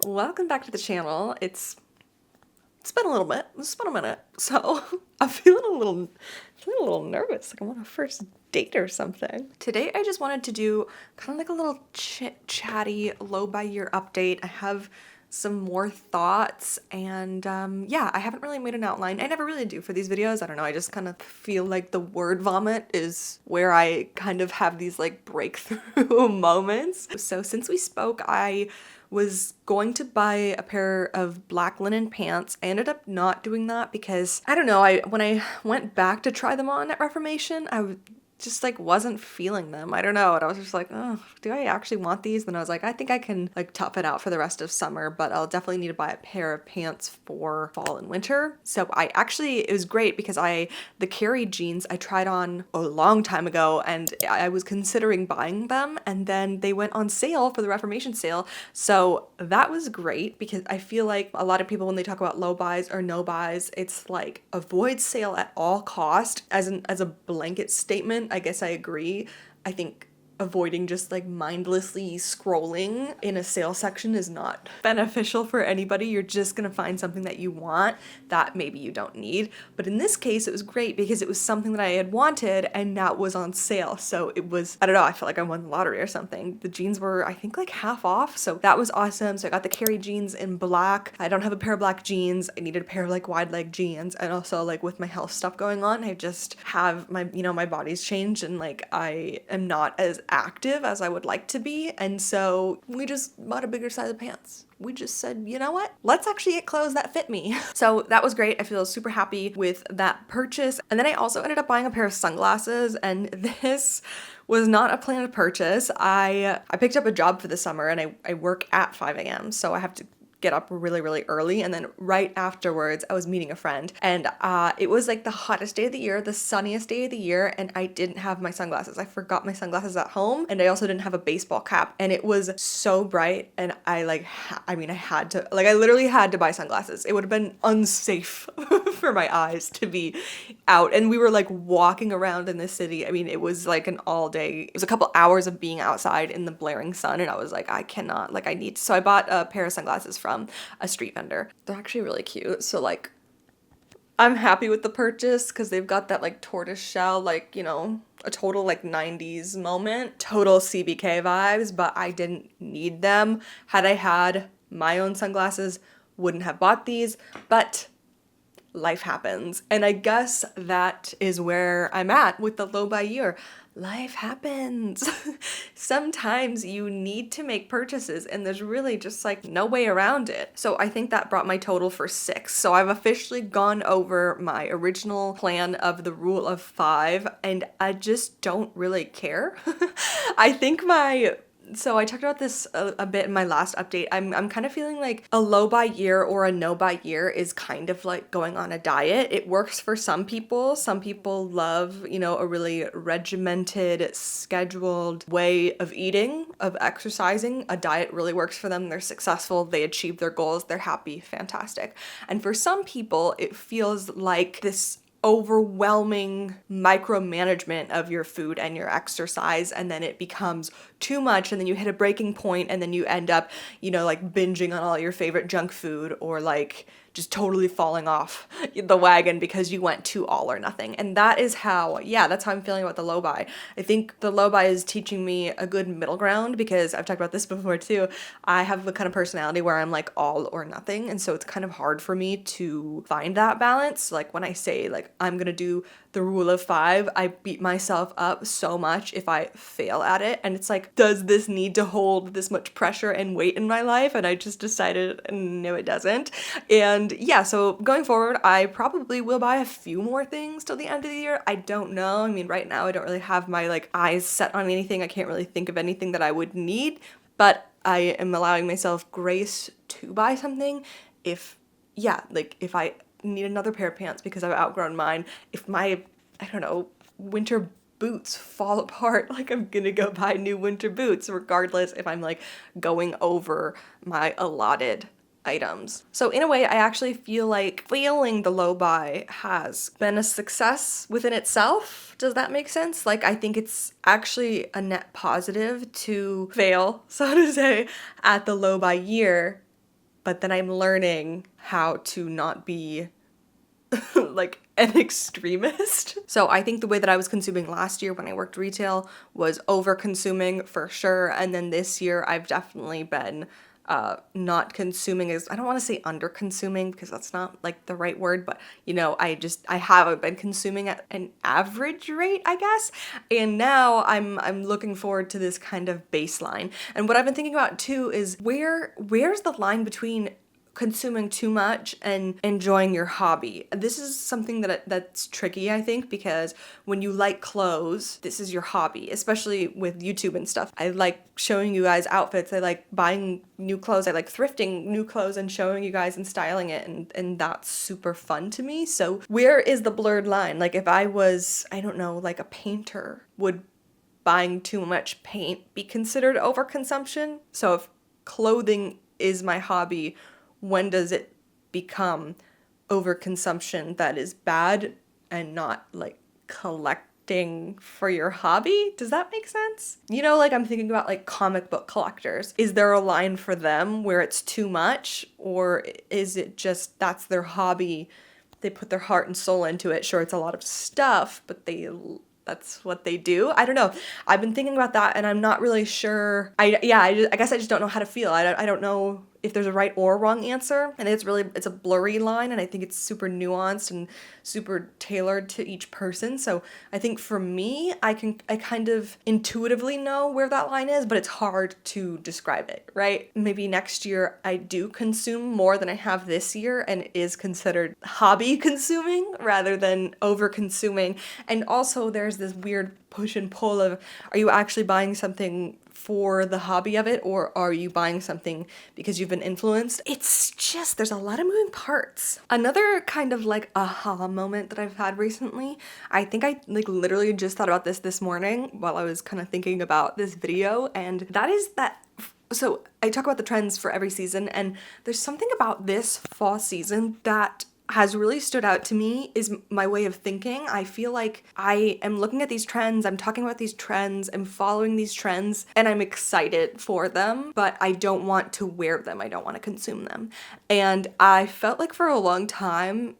Welcome back to the channel. It's been a little bit. It's been a minute. So I'm feeling a little nervous, like I'm on a first date or something. Today I just wanted to do kind of like a little chatty low by year update. I have some more thoughts and yeah, I haven't really made an outline. I never really do for these videos. I don't know, I just kind of feel like the word vomit is where I kind of have these like breakthrough moments. So since we spoke, I was going to buy a pair of black linen pants. I ended up not doing that because I don't know, when I went back to try them on at Reformation, I just like wasn't feeling them. I don't know. And I was just like, oh, do I actually want these? Then I was like, I think I can like tough it out for the rest of summer, but I'll definitely need to buy a pair of pants for fall and winter. So it was great because the Carrie jeans I tried on a long time ago and I was considering buying them, and then they went on sale for the Reformation sale. So that was great because I feel like a lot of people, when they talk about low buys or no buys, it's like avoid sale at all cost as a blanket statement. I guess I agree. I think avoiding just like mindlessly scrolling in a sale section is not beneficial for anybody. You're just gonna find something that you want that maybe you don't need. But in this case, it was great because it was something that I had wanted and that was on sale. So it was, I don't know, I felt like I won the lottery or something. The jeans were, I think, like half off. So that was awesome. So I got the Carrie jeans in black. I don't have a pair of black jeans. I needed a pair of like wide leg jeans. And also like with my health stuff going on, I just have my body's changed and like I am not as active as I would like to be, and so we just bought a bigger size of pants. We just said, you know what? Let's actually get clothes that fit me. So that was great. I feel super happy with that purchase. And then I also ended up buying a pair of sunglasses, and this was not a planned purchase. I picked up a job for the summer and I work at 5 a.m. So I have to get up really, really early. And then right afterwards, I was meeting a friend, and it was like the hottest day of the year, the sunniest day of the year, and I didn't have my sunglasses. I forgot my sunglasses at home, and I also didn't have a baseball cap, and it was so bright, and I literally had to buy sunglasses. It would have been unsafe for my eyes to be out, and we were like walking around in the city. I mean, it was like an all day, it was a couple hours of being outside in the blaring sun, and I was like, I cannot, like I need to. So I bought a pair of sunglasses from a street vendor. They're actually really cute. So like I'm happy with the purchase because they've got that like tortoise shell, like, you know, a total like 90s moment, total CBK vibes, but I didn't need them. Had I had my own sunglasses, wouldn't have bought these, but life happens. And I guess that is where I'm at with the low buy year. Life happens. Sometimes you need to make purchases and there's really just like no way around it. So I think that brought my total for 6. So I've officially gone over my original plan of the rule of 5 and I just don't really care. I think so I talked about this a bit in my last update. I'm kind of feeling like a low buy year or a no buy year is kind of like going on a diet. It works for some people. Some people love, you know, a really regimented, scheduled way of eating, of exercising. A diet really works for them. They're successful. They achieve their goals. They're happy. Fantastic. And for some people, it feels like this overwhelming micromanagement of your food and your exercise, and then it becomes too much, and then you hit a breaking point, and then you end up, you know, like binging on all your favorite junk food, or like just totally falling off the wagon because you went too all or nothing. And that's how I'm feeling about the low buy. I think the low buy is teaching me a good middle ground because I've talked about this before too. I have the kind of personality where I'm like all or nothing. And so it's kind of hard for me to find that balance. Like when I say like, I'm going to do the rule of 5, I beat myself up so much if I fail at it. And it's like, does this need to hold this much pressure and weight in my life? And I just decided, no, it doesn't. And yeah, so going forward, I probably will buy a few more things till the end of the year. I don't know. I mean, right now I don't really have my like eyes set on anything. I can't really think of anything that I would need, but I am allowing myself grace to buy something if I need another pair of pants because I've outgrown mine. If my, I don't know, winter boots fall apart, like I'm gonna go buy new winter boots regardless if I'm like going over my allotted items. So in a way, I actually feel like failing the low buy has been a success within itself. Does that make sense? Like, I think it's actually a net positive to fail, so to say, at the low buy year but then I'm learning how to not be like an extremist. So I think the way that I was consuming last year when I worked retail was over consuming for sure. And then this year I've definitely been not consuming as, I don't want to say under consuming because that's not like the right word, but you know, I haven't been consuming at an average rate, I guess. And now I'm looking forward to this kind of baseline. And what I've been thinking about too is where's the line between consuming too much and enjoying your hobby. This is something that's tricky, I think, because when you like clothes, this is your hobby, especially with YouTube and stuff. I like showing you guys outfits. I like buying new clothes. I like thrifting new clothes and showing you guys and styling it, and that's super fun to me. So where is the blurred line? Like if I was, I don't know, like a painter, would buying too much paint be considered overconsumption? So if clothing is my hobby, when does it become overconsumption that is bad and not like collecting for your hobby? Does that make sense? You know, like I'm thinking about like comic book collectors. Is there a line for them where it's too much, or is it just that's their hobby? They put their heart and soul into it. Sure, it's a lot of stuff, but that's what they do. I don't know. I've been thinking about that and I'm not really sure. I guess I just don't know how to feel. I don't know if there's a right or wrong answer. I think it's a blurry line, and I think it's super nuanced and super tailored to each person. So I think for me, I kind of intuitively know where that line is, but it's hard to describe it, right? Maybe next year I do consume more than I have this year and it is considered hobby consuming rather than over consuming. And also there's this weird push and pull of, are you actually buying something for the hobby of it, or are you buying something because you've been influenced? It's just, there's a lot of moving parts. Another kind of like aha moment that I've had recently, I think I like literally just thought about this morning while I was kind of thinking about this video, and that is that, so I talk about the trends for every season, and there's something about this fall season that has really stood out to me is my way of thinking. I feel like I am looking at these trends, I'm talking about these trends, I'm following these trends, and I'm excited for them, but I don't want to wear them, I don't want to consume them. And I felt like for a long time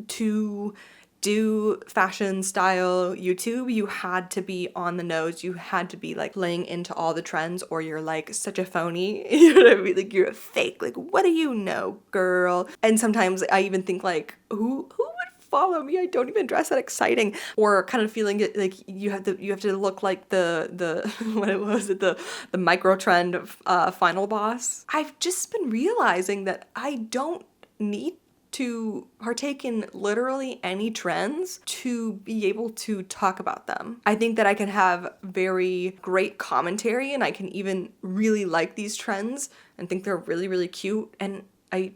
to do fashion style YouTube, you had to be on the nose, you had to be like playing into all the trends, or you're like such a phony, you know what I mean? Like you're a fake, like what do you know, girl? And sometimes I even think like, who would follow me? I don't even dress that exciting. Or kind of feeling it like you have to look like the what was it, the micro trend of Final Boss. I've just been realizing that I don't need to partake in literally any trends to be able to talk about them. I think that I can have very great commentary, and I can even really like these trends and think they're really, really cute, and I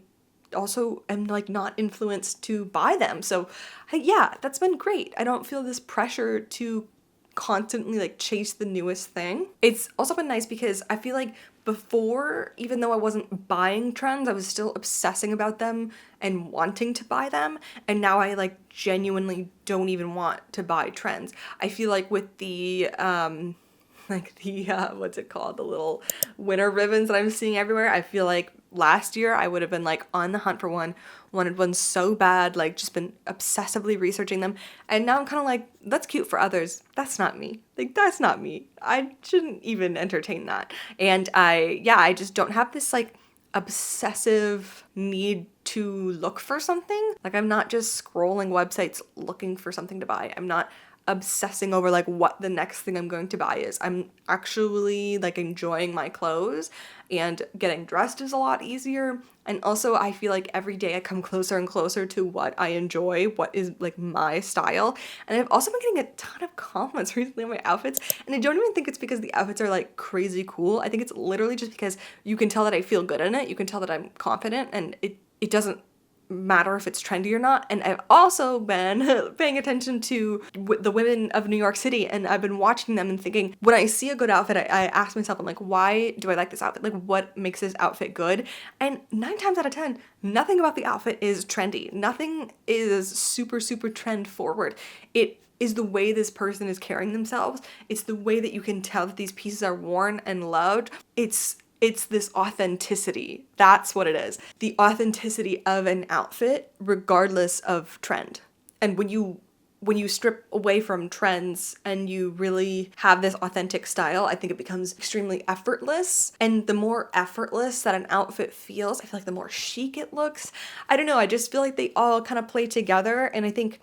also am like not influenced to buy them. So yeah, that's been great. I don't feel this pressure to constantly like chase the newest thing. It's also been nice because I feel like before, even though I wasn't buying trends, I was still obsessing about them and wanting to buy them. And now I like genuinely don't even want to buy trends. I feel like with the what's it called? The little winter ribbons that I'm seeing everywhere. I feel like last year I would have been like on the hunt for one, wanted one so bad, like just been obsessively researching them. And now I'm kind of like, that's cute for others. That's not me. Like, that's not me. I shouldn't even entertain that. And I just don't have this like obsessive need to look for something. Like I'm not just scrolling websites looking for something to buy. I'm not obsessing over like what the next thing I'm going to buy is. I'm actually like enjoying my clothes, and getting dressed is a lot easier. And also I feel like every day I come closer and closer to what I enjoy, what is like my style. And I've also been getting a ton of compliments recently on my outfits, and I don't even think it's because the outfits are like crazy cool. I think it's literally just because you can tell that I feel good in it, you can tell that I'm confident, and it doesn't matter if it's trendy or not. And I've also been paying attention to the women of New York City, and I've been watching them and thinking, when I see a good outfit, I ask myself, I'm like, why do I like this outfit? Like, what makes this outfit good? And 9 times out of 10, nothing about the outfit is trendy. Nothing is super, super trend forward. It is the way this person is carrying themselves. It's the way that you can tell that these pieces are worn and loved. It's It's this authenticity. That's what it is. The authenticity of an outfit regardless of trend. And when you strip away from trends and you really have this authentic style, I think it becomes extremely effortless. And the more effortless that an outfit feels, I feel like the more chic it looks. I don't know, I just feel like they all kind of play together. And I think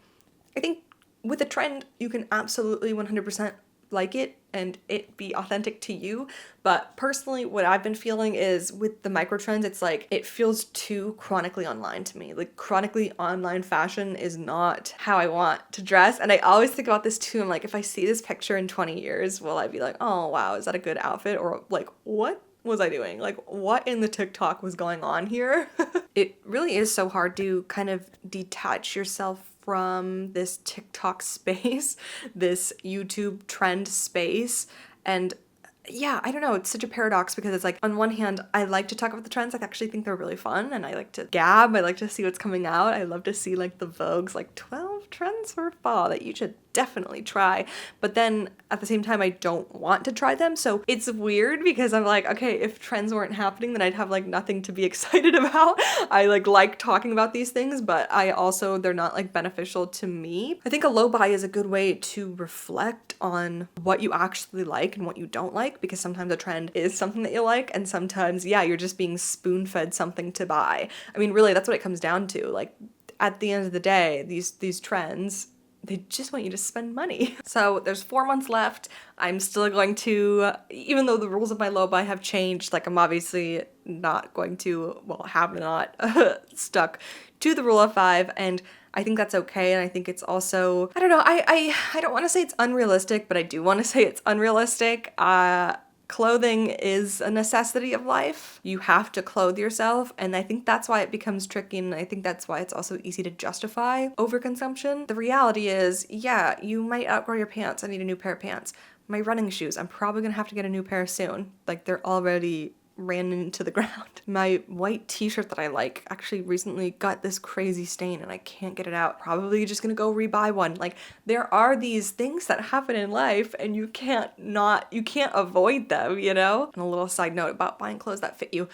with a trend, you can absolutely 100% like it and it be authentic to you. But personally, what I've been feeling is with the micro trends, it's like it feels too chronically online to me. Like chronically online fashion is not how I want to dress. And I always think about this too. I'm like, if I see this picture in 20 years, will I be like, oh wow, is that a good outfit? Or like, what was I doing? Like, what in the TikTok was going on here? It really is so hard to kind of detach yourself from this TikTok space, this YouTube trend space. And yeah, I don't know, it's such a paradox because it's like, on one hand, I like to talk about the trends. I actually think they're really fun and I like to gab. I like to see what's coming out. I love to see like the Vogue's like 12 trends for fall that you should definitely try. But then at the same time, I don't want to try them. So it's weird because I'm like, okay, if trends weren't happening, then I'd have like nothing to be excited about. I like talking about these things, but they're not like beneficial to me. I think a low buy is a good way to reflect on what you actually like and what you don't like, because sometimes a trend is something that you like and sometimes, yeah, you're just being spoon-fed something to buy. I mean, really, that's what it comes down to. Like at the end of the day, these trends, they just want you to spend money. So there's 4 months left. I'm still going to, even though the rules of my low buy have changed, like I'm obviously not going to, well, have not stuck to the rule of 5, and I think that's okay. And I think it's also, I don't know, I don't want to say it's unrealistic, but I do want to say it's unrealistic. Clothing is a necessity of life. You have to clothe yourself, and I think that's why it becomes tricky, and I think that's why it's also easy to justify overconsumption. The reality is, yeah, you might outgrow your pants. I need a new pair of pants. My running shoes, I'm probably gonna have to get a new pair soon. Like, they're already ran into the ground. My white t-shirt that I like actually recently got this crazy stain and I can't get it out. Probably just gonna go rebuy one. Like, there are these things that happen in life and you can't avoid them, you know? And a little side note about buying clothes that fit you.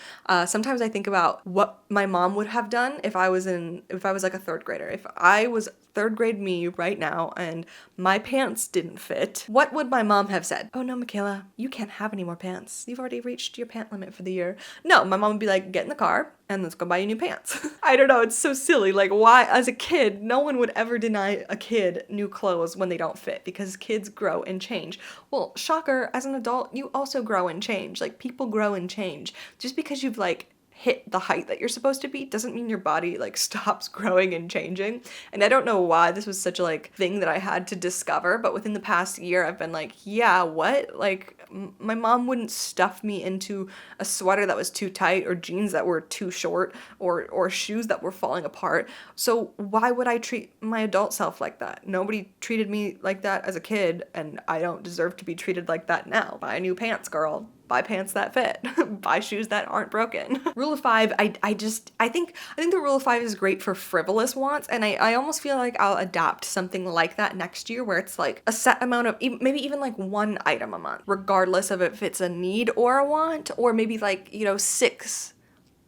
Sometimes I think about what my mom would have done if I was like a third grader. If I was third grade me right now and my pants didn't fit, what would my mom have said? Oh no, Michaela, you can't have any more pants. You've already reached your pant limit for the year. No, my mom would be like, get in the car and let's go buy you new pants. I don't know, it's so silly. Like, why, as a kid, no one would ever deny a kid new clothes when they don't fit, because kids grow and change. Well, shocker, as an adult, you also grow and change. Like, people grow and change. Just because you've like hit the height that you're supposed to be doesn't mean your body like stops growing and changing. And I don't know why this was such a like thing that I had to discover, but within the past year I've been like, yeah, what? Like, my mom wouldn't stuff me into a sweater that was too tight or jeans that were too short or shoes that were falling apart. So why would I treat my adult self like that? Nobody treated me like that as a kid, and I don't deserve to be treated like that now. Buy new pants, girl. Buy pants that fit. Buy shoes that aren't broken. Rule of 5, I think the rule of 5 is great for frivolous wants, and I almost feel like I'll adapt something like that next year, where it's like a set amount of, maybe even like one item a month, regardless of if it's a need or a want, or maybe like, you know, 6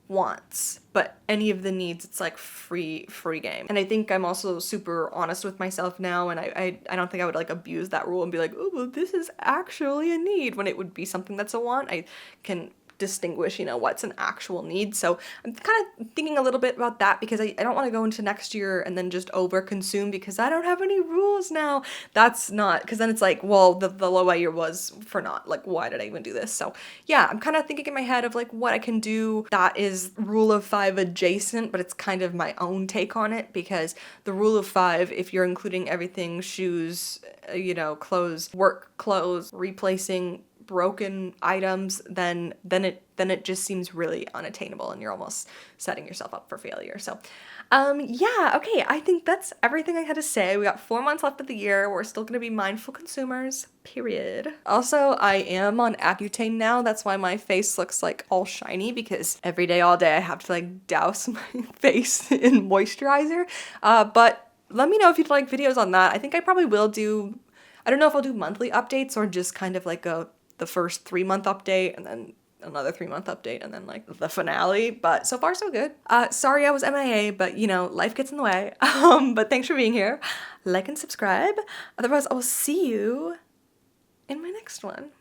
wants, but any of the needs, it's like free game. And I think I'm also super honest with myself now, and I don't think I would like abuse that rule and be like, oh, well, this is actually a need, when it would be something that's a want. I can distinguish, you know, what's an actual need. So I'm kind of thinking a little bit about that, because I don't want to go into next year and then just over consume because I don't have any rules now. That's not, because then it's like, well, the low buy year was for naught. Like, why did I even do this? So yeah, I'm kind of thinking in my head of like what I can do that is rule of 5 adjacent, but it's kind of my own take on it, because the rule of 5, if you're including everything, shoes, you know, clothes, work clothes, replacing broken items, then it just seems really unattainable and you're almost setting yourself up for failure. So yeah, okay, I think that's everything I had to say. We got 4 months left of the year. We're still gonna be mindful consumers, period. Also, I am on Accutane now. That's why my face looks like all shiny, because every day, all day, I have to like douse my face in moisturizer. But let me know if you'd like videos on that. I think I probably will do, I don't know if I'll do monthly updates or just kind of like the first 3-month update and then another 3-month update and then like the finale, but so far so good. Sorry I was MIA, but you know, life gets in the way. But thanks for being here. Like and subscribe. Otherwise, I will see you in my next one.